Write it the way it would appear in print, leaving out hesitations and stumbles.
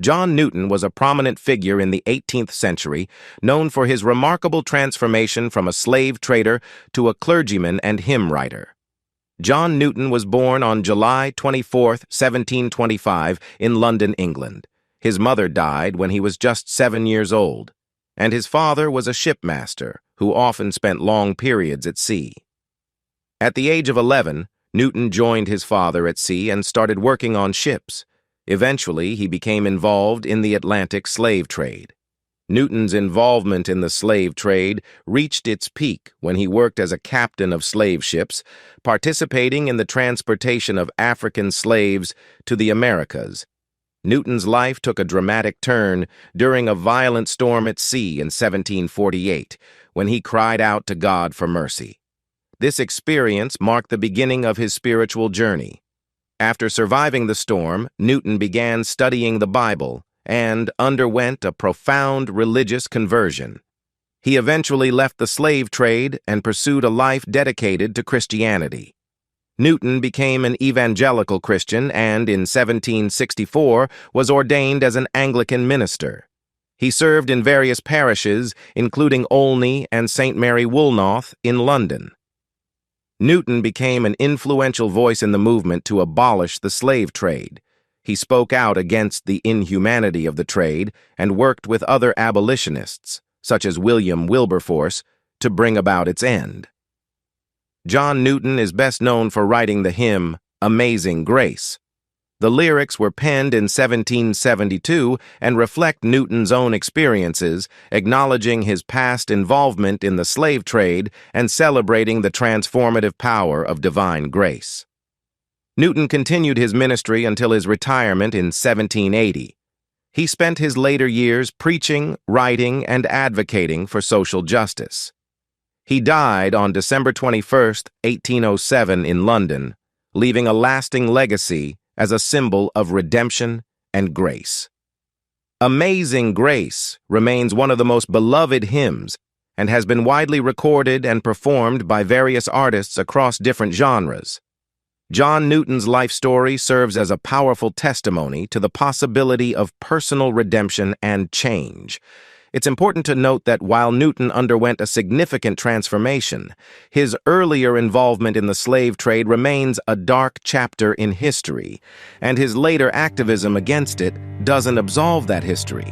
John Newton was a prominent figure in the 18th century, known for his remarkable transformation from a slave trader to a clergyman and hymn writer. John Newton was born on July 24, 1725, in London, England. His mother died when he was just 7 years old, and his father was a shipmaster who often spent long periods at sea. At the age of 11, Newton joined his father at sea and started working on ships. Eventually, he became involved in the Atlantic slave trade. Newton's involvement in the slave trade reached its peak when he worked as a captain of slave ships, participating in the transportation of African slaves to the Americas. Newton's life took a dramatic turn during a violent storm at sea in 1748, when he cried out to God for mercy. This experience marked the beginning of his spiritual journey. After surviving the storm, Newton began studying the Bible and underwent a profound religious conversion. He eventually left the slave trade and pursued a life dedicated to Christianity. Newton became an evangelical Christian and, in 1764, was ordained as an Anglican minister. He served in various parishes, including Olney and St. Mary Woolnoth in London. Newton became an influential voice in the movement to abolish the slave trade. He spoke out against the inhumanity of the trade and worked with other abolitionists, such as William Wilberforce, to bring about its end. John Newton is best known for writing the hymn, "Amazing Grace." The lyrics were penned in 1772 and reflect Newton's own experiences, acknowledging his past involvement in the slave trade and celebrating the transformative power of divine grace. Newton continued his ministry until his retirement in 1780. He spent his later years preaching, writing, and advocating for social justice. He died on December 21, 1807, in London, leaving a lasting legacy as a symbol of redemption and grace. "Amazing Grace" remains one of the most beloved hymns and has been widely recorded and performed by various artists across different genres. John Newton's life story serves as a powerful testimony to the possibility of personal redemption and change. It's important to note that while Newton underwent a significant transformation, his earlier involvement in the slave trade remains a dark chapter in history, and his later activism against it doesn't absolve that history.